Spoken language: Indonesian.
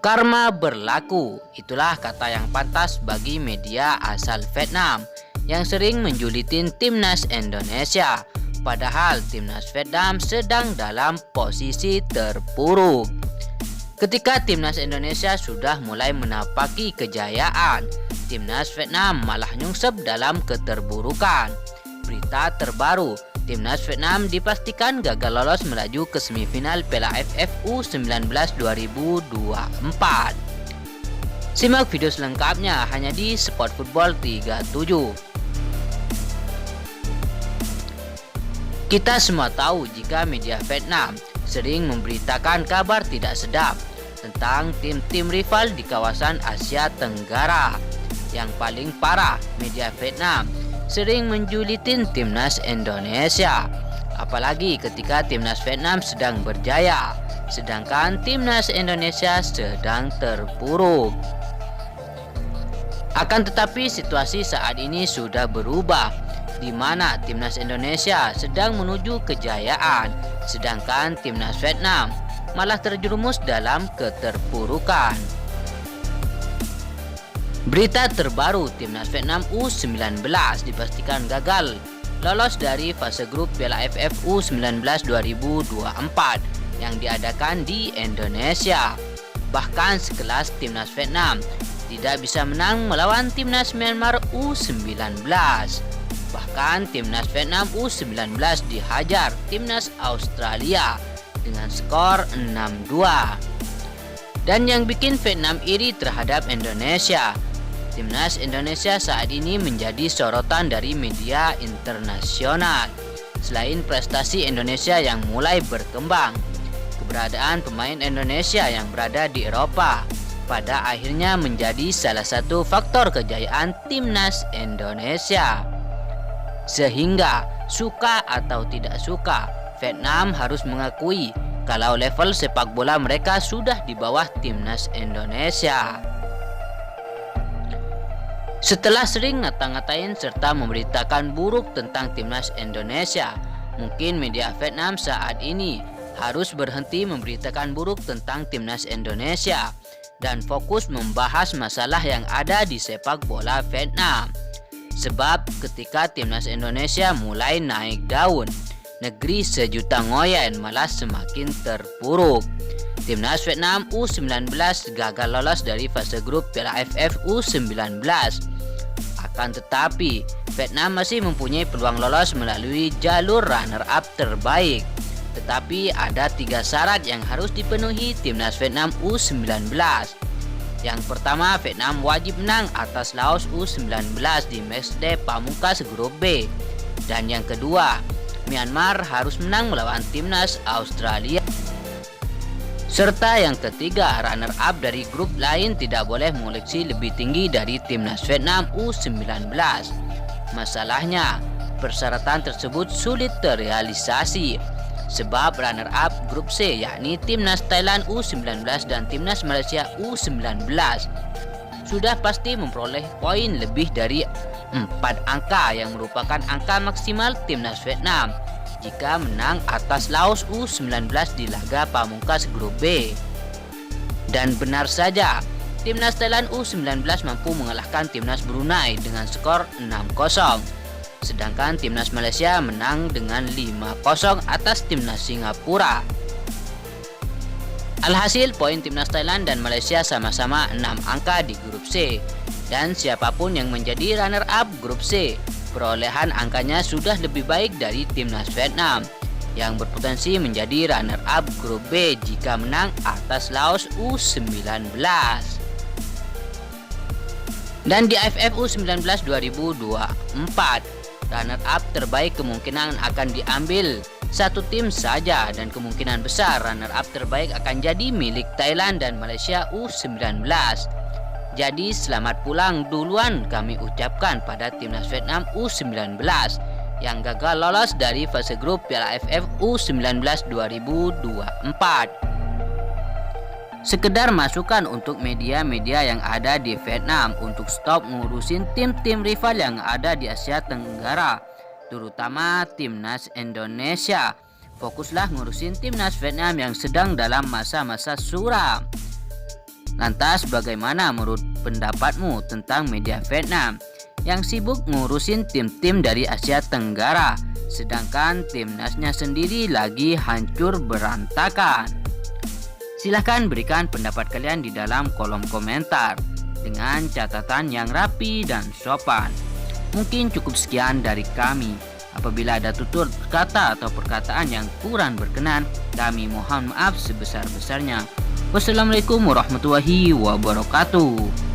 Karma berlaku, itulah kata yang pantas bagi media asal Vietnam yang sering menjulitin timnas Indonesia. Padahal timnas Vietnam sedang dalam posisi terpuruk. Ketika timnas Indonesia sudah mulai menapaki kejayaan, timnas Vietnam malah nyungsep dalam keterburukan. Berita terbaru, timnas Vietnam dipastikan gagal lolos melaju ke semifinal Piala AFF U19 2024. Simak video selengkapnya hanya di Sport Football 37. Kita semua tahu jika media Vietnam sering memberitakan kabar tidak sedap tentang tim-tim rival di kawasan Asia Tenggara. Yang paling parah, media Vietnam sering menjulitin timnas Indonesia, apalagi ketika timnas Vietnam sedang berjaya, sedangkan timnas Indonesia sedang terpuruk. Akan tetapi situasi saat ini sudah berubah, di mana timnas Indonesia sedang menuju kejayaan, sedangkan timnas Vietnam malah terjerumus dalam keterpurukan. Berita terbaru, timnas Vietnam U19 dipastikan gagal lolos dari fase grup Piala AFF U19 2024 yang diadakan di Indonesia. Bahkan sekelas timnas Vietnam tidak bisa menang melawan timnas Myanmar U19. Bahkan timnas Vietnam U19 dihajar timnas Australia dengan skor 6-2. Dan yang bikin Vietnam iri terhadap Indonesia, timnas Indonesia saat ini menjadi sorotan dari media internasional. Selain prestasi Indonesia yang mulai berkembang, keberadaan pemain Indonesia yang berada di Eropa pada akhirnya menjadi salah satu faktor kejayaan timnas Indonesia. Sehingga suka atau tidak suka, Vietnam harus mengakui kalau level sepak bola mereka sudah di bawah timnas Indonesia. Setelah sering ngata-ngatain serta memberitakan buruk tentang timnas Indonesia, mungkin media Vietnam saat ini harus berhenti memberitakan buruk tentang timnas Indonesia dan fokus membahas masalah yang ada di sepak bola Vietnam. Sebab ketika timnas Indonesia mulai naik daun, negeri sejuta ngoyen malah semakin terpuruk. Timnas Vietnam U19 gagal lolos dari fase grup Piala AFF U19. Akan tetapi, Vietnam masih mempunyai peluang lolos melalui jalur runner-up terbaik. Tetapi ada 3 syarat yang harus dipenuhi timnas Vietnam U19. Yang pertama, Vietnam wajib menang atas Laos U19 di matchday pamungkas grup B. Dan yang kedua, Myanmar harus menang melawan timnas Australia. Serta yang ketiga, runner-up dari grup lain tidak boleh mengoleksi lebih tinggi dari timnas Vietnam U19. Masalahnya, persyaratan tersebut sulit terrealisasi. Sebab runner-up grup C yakni timnas Thailand U19 dan timnas Malaysia U19 sudah pasti memperoleh poin lebih dari 4 angka yang merupakan angka maksimal timnas Vietnam jika menang atas Laos U19 di laga pamungkas grup B. Dan benar saja, timnas Thailand U19 mampu mengalahkan timnas Brunei dengan skor 6-0. Sedangkan timnas Malaysia menang dengan 5-0 atas timnas Singapura. Alhasil poin timnas Thailand dan Malaysia sama-sama 6 angka di grup C. Dan siapapun yang menjadi runner-up grup C, perolehan angkanya sudah lebih baik dari timnas Vietnam yang berpotensi menjadi runner-up grup B jika menang atas Laos U19. Dan di AFF U19 2024, runner-up terbaik kemungkinan akan diambil satu tim saja dan kemungkinan besar runner-up terbaik akan jadi milik Thailand dan Malaysia U19. Jadi selamat pulang duluan kami ucapkan pada timnas Vietnam U19 yang gagal lolos dari fase grup Piala AFF U19 2024. Sekedar masukan untuk media-media yang ada di Vietnam untuk stop ngurusin tim-tim rival yang ada di Asia Tenggara, terutama timnas Indonesia. Fokuslah ngurusin timnas Vietnam yang sedang dalam masa-masa suram. Lantas bagaimana menurut pendapatmu tentang media Vietnam yang sibuk ngurusin tim-tim dari Asia Tenggara, sedangkan timnasnya sendiri lagi hancur berantakan? Silahkan berikan pendapat kalian di dalam kolom komentar dengan catatan yang rapi dan sopan. Mungkin cukup sekian dari kami. Apabila ada tutur kata atau perkataan yang kurang berkenan, kami mohon maaf sebesar-besarnya. Wassalamualaikum warahmatullahi wabarakatuh.